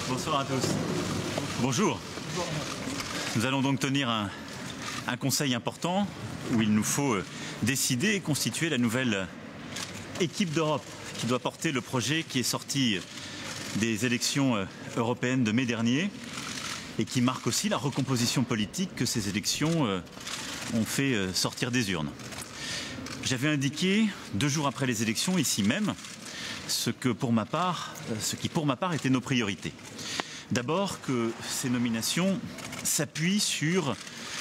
Bonsoir à tous. Bonjour. Nous allons donc tenir un conseil important où il nous faut décider et constituer la nouvelle équipe d'Europe qui doit porter le projet qui est sorti des élections européennes de mai dernier et qui marque aussi la recomposition politique que ces élections ont fait sortir des urnes. J'avais indiqué 2 jours après les élections, ici même, ce qui pour ma part étaient nos priorités. D'abord que ces nominations s'appuient sur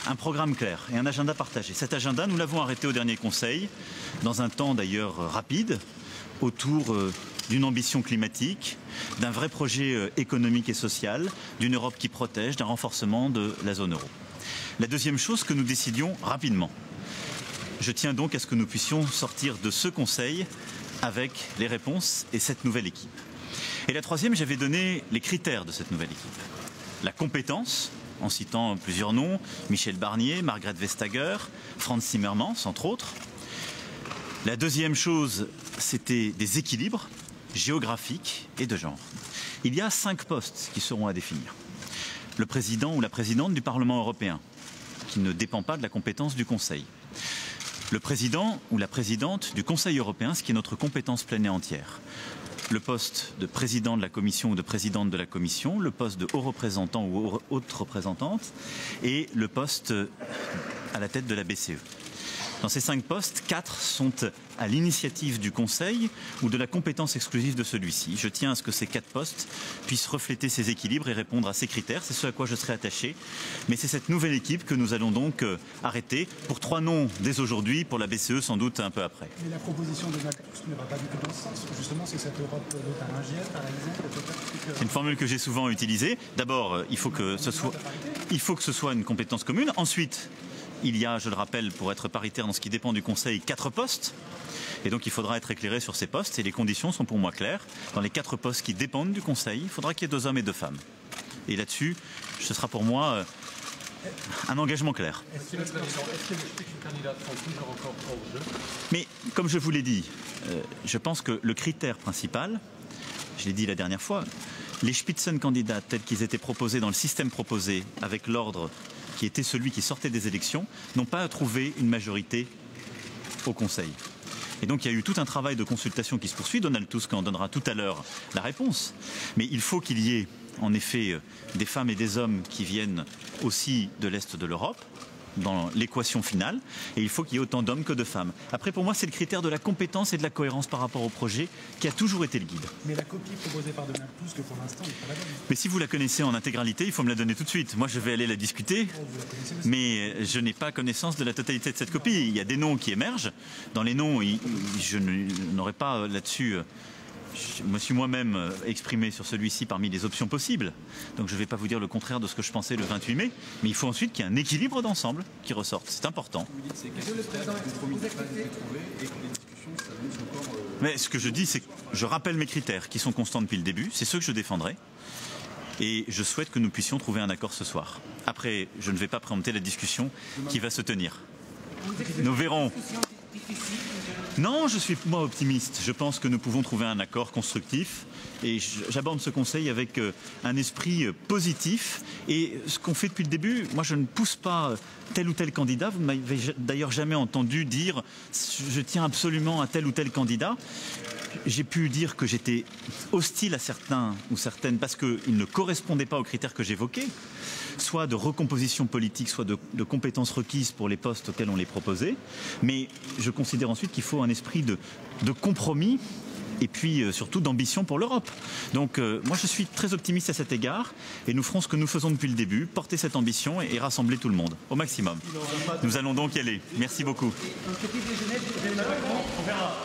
un programme clair et un agenda partagé. Cet agenda, nous l'avons arrêté au dernier Conseil, dans un temps d'ailleurs rapide, autour d'une ambition climatique, d'un vrai projet économique et social, d'une Europe qui protège, d'un renforcement de la zone euro. La deuxième chose, que nous décidions rapidement. Je tiens donc à ce que nous puissions sortir de ce Conseil avec les réponses et cette nouvelle équipe. Et la troisième, j'avais donné les critères de cette nouvelle équipe. La compétence, en citant plusieurs noms, Michel Barnier, Margrethe Vestager, Frans Timmermans, entre autres. La deuxième chose, c'était des équilibres géographiques et de genre. Il y a 5 postes qui seront à définir. Le président ou la présidente du Parlement européen, qui ne dépend pas de la compétence du Conseil. Le président ou la présidente du Conseil européen, ce qui est notre compétence pleine et entière. Le poste de président de la Commission ou de présidente de la Commission, le poste de haut représentant ou haute représentante et le poste à la tête de la BCE. Dans ces 5 postes, 4 sont à l'initiative du Conseil ou de la compétence exclusive de celui-ci. Je tiens à ce que ces 4 postes puissent refléter ces équilibres et répondre à ces critères. C'est ce à quoi je serai attaché. Mais c'est cette nouvelle équipe que nous allons donc arrêter pour 3 noms dès aujourd'hui, pour la BCE sans doute un peu après. Mais la proposition de Donald Tusk ne va pas du tout dans ce sens. Justement, c'est cette Europe lotharingienne, par exemple. C'est une formule que j'ai souvent utilisée. D'abord, il faut que ce soit une compétence commune. Ensuite, il y a, je le rappelle, pour être paritaire dans ce qui dépend du Conseil, 4 postes. Et donc il faudra être éclairé sur ces postes. Et les conditions sont pour moi claires. Dans les 4 postes qui dépendent du Conseil, il faudra qu'il y ait 2 hommes et 2 femmes. Et là-dessus, ce sera pour moi un engagement clair. Est-ce que les candidats sont toujours encore hors jeu ? Mais comme je vous l'ai dit, je pense que le critère principal, je l'ai dit la dernière fois, les Spitzenkandidats tels qu'ils étaient proposés dans le système proposé avec l'ordre qui était celui qui sortait des élections, n'ont pas trouvé une majorité au Conseil. Et donc il y a eu tout un travail de consultation qui se poursuit. Donald Tusk en donnera tout à l'heure la réponse. Mais il faut qu'il y ait en effet des femmes et des hommes qui viennent aussi de l'Est de l'Europe dans l'équation finale, et il faut qu'il y ait autant d'hommes que de femmes. Après, pour moi, c'est le critère de la compétence et de la cohérence par rapport au projet qui a toujours été le guide. Mais la copie proposée par Donald Tusk, pour l'instant, n'est pas la bonne. Mais si vous la connaissez en intégralité, il faut me la donner tout de suite. Moi, je vais aller la discuter, mais je n'ai pas connaissance de la totalité de cette copie. Il y a des noms qui émergent. Dans les noms, je n'aurai pas là-dessus... Je me suis moi-même exprimé sur celui-ci parmi les options possibles. Donc je ne vais pas vous dire le contraire de ce que je pensais le 28 mai. Mais il faut ensuite qu'il y ait un équilibre d'ensemble qui ressorte. C'est important. Mais ce que je dis, c'est que je rappelle mes critères qui sont constants depuis le début. C'est ceux que je défendrai. Et je souhaite que nous puissions trouver un accord ce soir. Après, je ne vais pas préempter la discussion qui va se tenir. Nous verrons. Non, je suis moi optimiste. Je pense que nous pouvons trouver un accord constructif et j'aborde ce conseil avec un esprit positif. Et ce qu'on fait depuis le début, moi je ne pousse pas tel ou tel candidat. Vous ne m'avez d'ailleurs jamais entendu dire je tiens absolument à tel ou tel candidat. J'ai pu dire que j'étais hostile à certains ou certaines parce qu'ils ne correspondaient pas aux critères que j'évoquais, soit de recomposition politique, soit de compétences requises pour les postes auxquels on les proposait. Mais je considère ensuite qu'il faut un esprit de compromis et puis surtout d'ambition pour l'Europe. Donc moi je suis très optimiste à cet égard et nous ferons ce que nous faisons depuis le début, porter cette ambition et rassembler tout le monde au maximum. Nous allons donc y aller. Merci beaucoup. Un petit déjeuner, on verra.